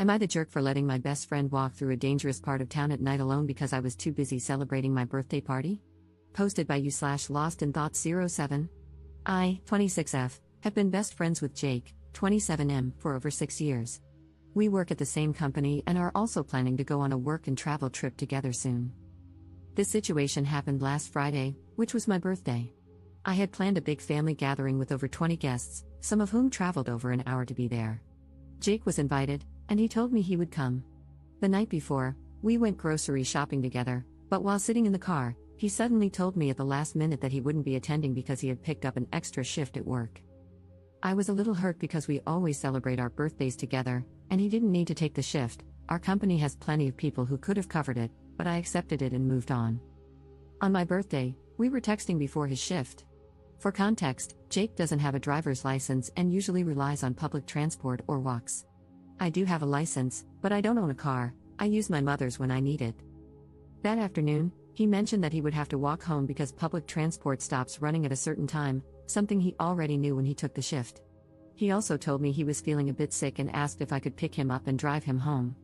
Am I the jerk for letting my best friend walk through a dangerous part of town at night alone because I was too busy celebrating my birthday party? Posted by you/LostInThoughts07. I, 26F, have been best friends with Jake, 27M, for over 6 years. We work at the same company and are also planning to go on a work and travel trip together soon. This situation happened last Friday, which was my birthday. I had planned a big family gathering with over 20 guests, some of whom traveled over an hour to be there. Jake was invited, and he told me he would come. The night before, we went grocery shopping together, but while sitting in the car, he suddenly told me at the last minute that he wouldn't be attending because he had picked up an extra shift at work. I was a little hurt because we always celebrate our birthdays together, and he didn't need to take the shift. Our company has plenty of people who could have covered it, but I accepted it and moved on. On my birthday, we were texting before his shift. For context, Jake doesn't have a driver's license and usually relies on public transport or walks. I do have a license, but I don't own a car. I use my mother's when I need it. That afternoon, he mentioned that he would have to walk home because public transport stops running at a certain time, something he already knew when he took the shift. He also told me he was feeling a bit sick and asked if I could pick him up and drive him home.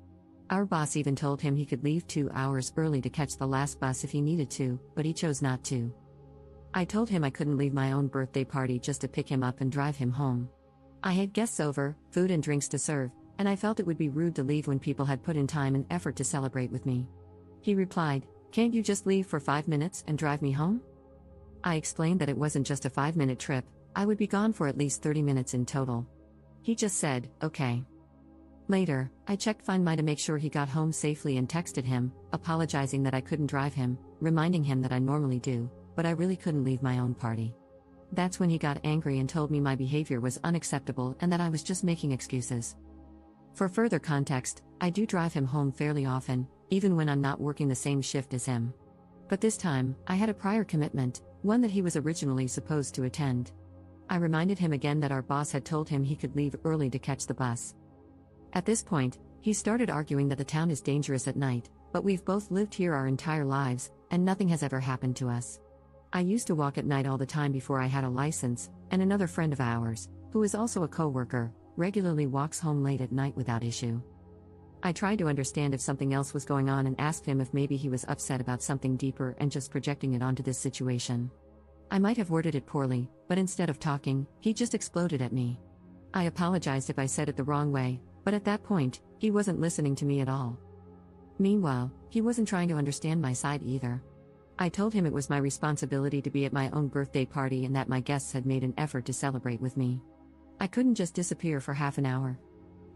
Our boss even told him he could leave 2 hours early to catch the last bus if he needed to, but he chose not to. I told him I couldn't leave my own birthday party just to pick him up and drive him home. I had guests over, food and drinks to serve, and I felt it would be rude to leave when people had put in time and effort to celebrate with me. He replied, "Can't you just leave for 5 minutes and drive me home?" I explained that it wasn't just a 5-minute trip, I would be gone for at least 30 minutes in total. He just said, "Okay." Later, I checked Find My to make sure he got home safely and texted him, apologizing that I couldn't drive him, reminding him that I normally do, but I really couldn't leave my own party. That's when he got angry and told me my behavior was unacceptable and that I was just making excuses. For further context, I do drive him home fairly often, even when I'm not working the same shift as him. But this time, I had a prior commitment, one that he was originally supposed to attend. I reminded him again that our boss had told him he could leave early to catch the bus. At this point, he started arguing that the town is dangerous at night, but we've both lived here our entire lives, and nothing has ever happened to us. I used to walk at night all the time before I had a license, and another friend of ours, who is also a co-worker, regularly walks home late at night without issue. I tried to understand if something else was going on and asked him if maybe he was upset about something deeper and just projecting it onto this situation. I might have worded it poorly, but instead of talking, he just exploded at me. I apologized if I said it the wrong way, but at that point, he wasn't listening to me at all. Meanwhile, he wasn't trying to understand my side either. I told him it was my responsibility to be at my own birthday party and that my guests had made an effort to celebrate with me. I couldn't just disappear for half an hour.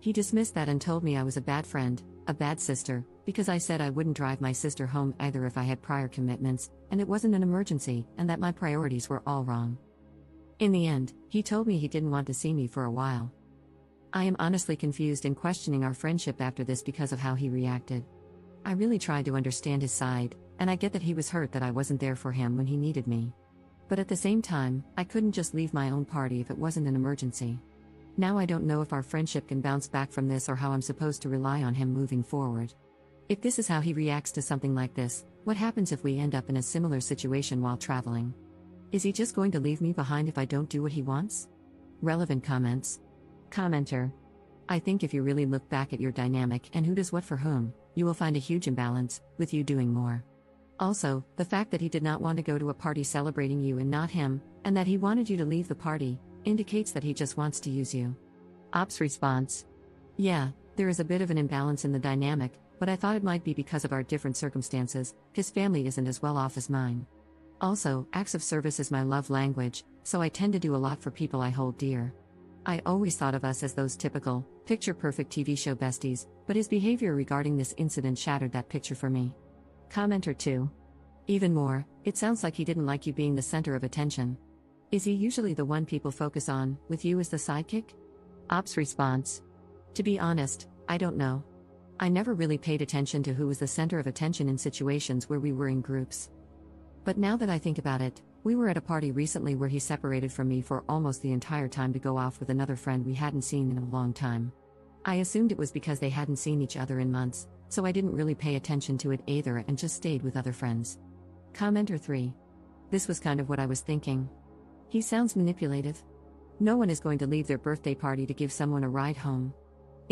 He dismissed that and told me I was a bad friend, a bad sister, because I said I wouldn't drive my sister home either if I had prior commitments, and it wasn't an emergency, and that my priorities were all wrong. In the end, he told me he didn't want to see me for a while. I am honestly confused and questioning our friendship after this because of how he reacted. I really tried to understand his side, and I get that he was hurt that I wasn't there for him when he needed me. But at the same time, I couldn't just leave my own party if it wasn't an emergency. Now I don't know if our friendship can bounce back from this or how I'm supposed to rely on him moving forward. If this is how he reacts to something like this, what happens if we end up in a similar situation while traveling? Is he just going to leave me behind if I don't do what he wants? Relevant comments. Commenter. I think if you really look back at your dynamic and who does what for whom, you will find a huge imbalance, with you doing more. Also, the fact that he did not want to go to a party celebrating you and not him, and that he wanted you to leave the party, indicates that he just wants to use you. Ops response. Yeah, there is a bit of an imbalance in the dynamic, but I thought it might be because of our different circumstances. His family isn't as well off as mine. Also, acts of service is my love language, so I tend to do a lot for people I hold dear. I always thought of us as those typical, picture-perfect TV show besties, but his behavior regarding this incident shattered that picture for me. Commenter 2. Even more, it sounds like he didn't like you being the center of attention. Is he usually the one people focus on, with you as the sidekick? Ops response. To be honest, I don't know. I never really paid attention to who was the center of attention in situations where we were in groups. But now that I think about it, we were at a party recently where he separated from me for almost the entire time to go off with another friend we hadn't seen in a long time. I assumed it was because they hadn't seen each other in months, so I didn't really pay attention to it either and just stayed with other friends. Commenter 3. This was kind of what I was thinking. He sounds manipulative. No one is going to leave their birthday party to give someone a ride home.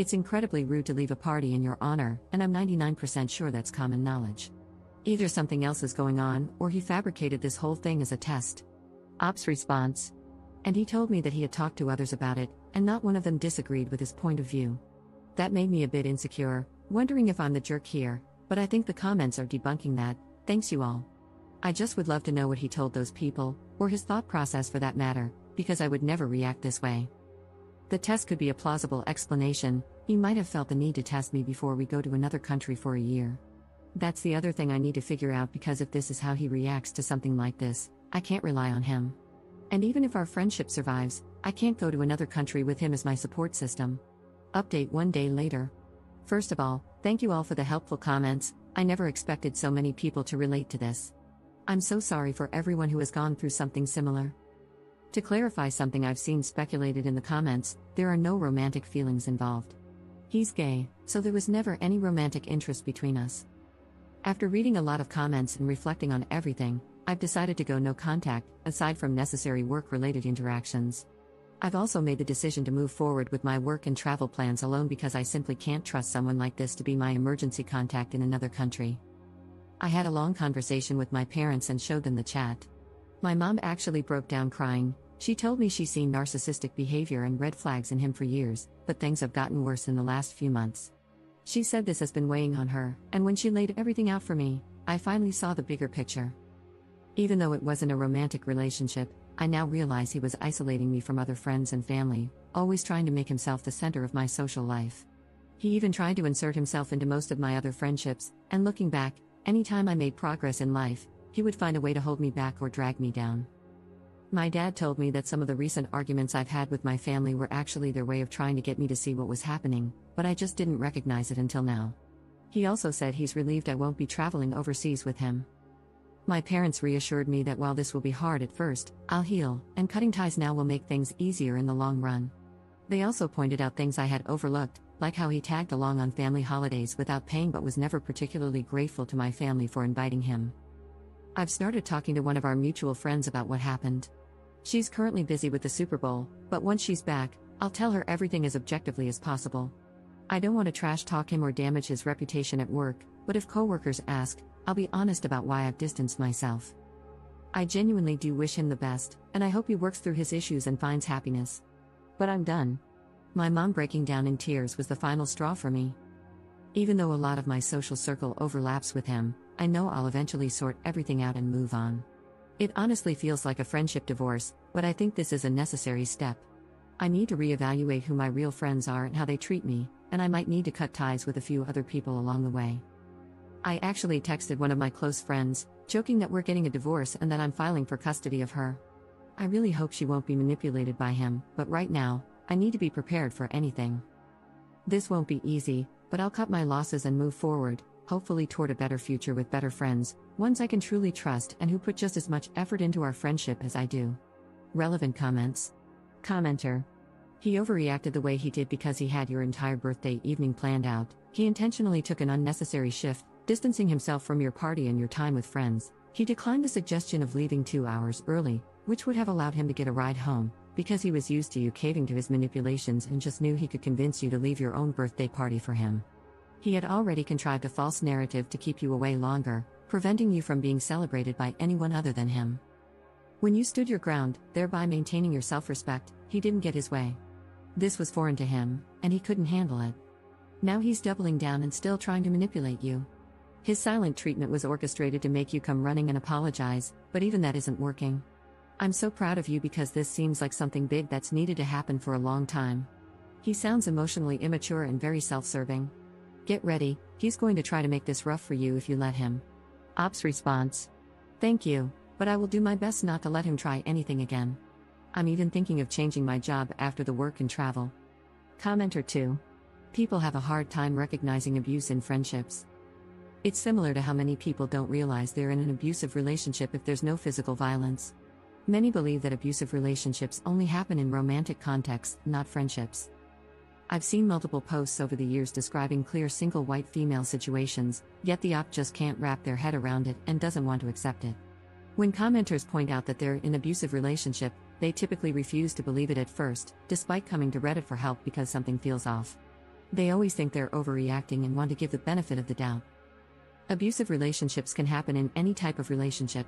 It's incredibly rude to leave a party in your honor, and I'm 99% sure that's common knowledge. Either something else is going on, or he fabricated this whole thing as a test. Ops response. And he told me that he had talked to others about it, and not one of them disagreed with his point of view. That made me a bit insecure, wondering if I'm the jerk here, but I think the comments are debunking that. Thanks you all. I just would love to know what he told those people, or his thought process for that matter, because I would never react this way. The test could be a plausible explanation. He might have felt the need to test me before we go to another country for a year. That's the other thing I need to figure out, because if this is how he reacts to something like this, I can't rely on him. And even if our friendship survives, I can't go to another country with him as my support system. Update 1 day later. First of all, thank you all for the helpful comments. I never expected so many people to relate to this. I'm so sorry for everyone who has gone through something similar. To clarify something I've seen speculated in the comments, there are no romantic feelings involved. He's gay, so there was never any romantic interest between us. After reading a lot of comments and reflecting on everything, I've decided to go no contact, aside from necessary work-related interactions. I've also made the decision to move forward with my work and travel plans alone, because I simply can't trust someone like this to be my emergency contact in another country. I had a long conversation with my parents and showed them the chat. My mom actually broke down crying. She told me she's seen narcissistic behavior and red flags in him for years, but things have gotten worse in the last few months. She said this has been weighing on her, and when she laid everything out for me, I finally saw the bigger picture. Even though it wasn't a romantic relationship, I now realize he was isolating me from other friends and family, always trying to make himself the center of my social life. He even tried to insert himself into most of my other friendships, and looking back, anytime I made progress in life, he would find a way to hold me back or drag me down. My dad told me that some of the recent arguments I've had with my family were actually their way of trying to get me to see what was happening, but I just didn't recognize it until now. He also said he's relieved I won't be traveling overseas with him. My parents reassured me that while this will be hard at first, I'll heal, and cutting ties now will make things easier in the long run. They also pointed out things I had overlooked, like how he tagged along on family holidays without paying but was never particularly grateful to my family for inviting him. I've started talking to one of our mutual friends about what happened. She's currently busy with the Super Bowl, but once she's back, I'll tell her everything as objectively as possible. I don't want to trash talk him or damage his reputation at work, but if coworkers ask, I'll be honest about why I've distanced myself. I genuinely do wish him the best, and I hope he works through his issues and finds happiness. But I'm done. My mom breaking down in tears was the final straw for me. Even though a lot of my social circle overlaps with him, I know I'll eventually sort everything out and move on. It honestly feels like a friendship divorce, but I think this is a necessary step. I need to reevaluate who my real friends are and how they treat me, and I might need to cut ties with a few other people along the way. I actually texted one of my close friends, joking that we're getting a divorce and that I'm filing for custody of her. I really hope she won't be manipulated by him, but right now, I need to be prepared for anything. This won't be easy, but I'll cut my losses and move forward, hopefully toward a better future with better friends, ones I can truly trust and who put just as much effort into our friendship as I do. Relevant comments. Commenter. He overreacted the way he did because he had your entire birthday evening planned out. He intentionally took an unnecessary shift, distancing himself from your party and your time with friends. He declined the suggestion of leaving 2 hours early, which would have allowed him to get a ride home, because he was used to you caving to his manipulations and just knew he could convince you to leave your own birthday party for him. He had already contrived a false narrative to keep you away longer, preventing you from being celebrated by anyone other than him. When you stood your ground, thereby maintaining your self-respect, he didn't get his way. This was foreign to him, and he couldn't handle it. Now he's doubling down and still trying to manipulate you. His silent treatment was orchestrated to make you come running and apologize, but even that isn't working. I'm so proud of you because this seems like something big that's needed to happen for a long time. He sounds emotionally immature and very self-serving. Get ready, he's going to try to make this rough for you if you let him. Ops response. Thank you, but I will do my best not to let him try anything again. I'm even thinking of changing my job after the work and travel. Commenter 2. People have a hard time recognizing abuse in friendships. It's similar to how many people don't realize they're in an abusive relationship if there's no physical violence. Many believe that abusive relationships only happen in romantic contexts, not friendships. I've seen multiple posts over the years describing clear single white female situations, yet the op just can't wrap their head around it and doesn't want to accept it. When commenters point out that they're in an abusive relationship, they typically refuse to believe it at first, despite coming to Reddit for help because something feels off. They always think they're overreacting and want to give the benefit of the doubt. Abusive relationships can happen in any type of relationship.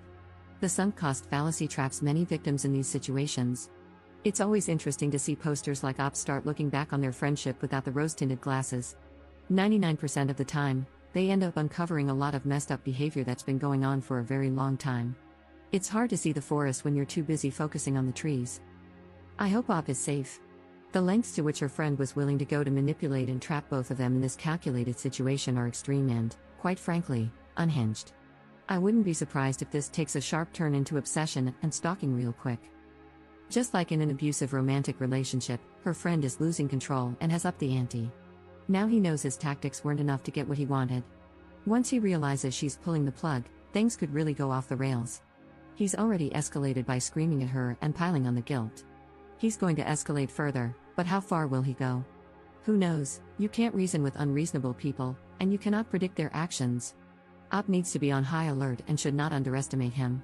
The sunk cost fallacy traps many victims in these situations. It's always interesting to see posters like ops start looking back on their friendship without the rose-tinted glasses. 99% of the time, they end up uncovering a lot of messed up behavior that's been going on for a very long time. It's hard to see the forest when you're too busy focusing on the trees. I hope Op is safe. The lengths to which her friend was willing to go to manipulate and trap both of them in this calculated situation are extreme and, quite frankly, unhinged. I wouldn't be surprised if this takes a sharp turn into obsession and stalking real quick. Just like in an abusive romantic relationship, her friend is losing control and has upped the ante. Now he knows his tactics weren't enough to get what he wanted. Once he realizes she's pulling the plug, things could really go off the rails. He's already escalated by screaming at her and piling on the guilt. He's going to escalate further, but how far will he go? Who knows? You can't reason with unreasonable people, and you cannot predict their actions. Op needs to be on high alert and should not underestimate him.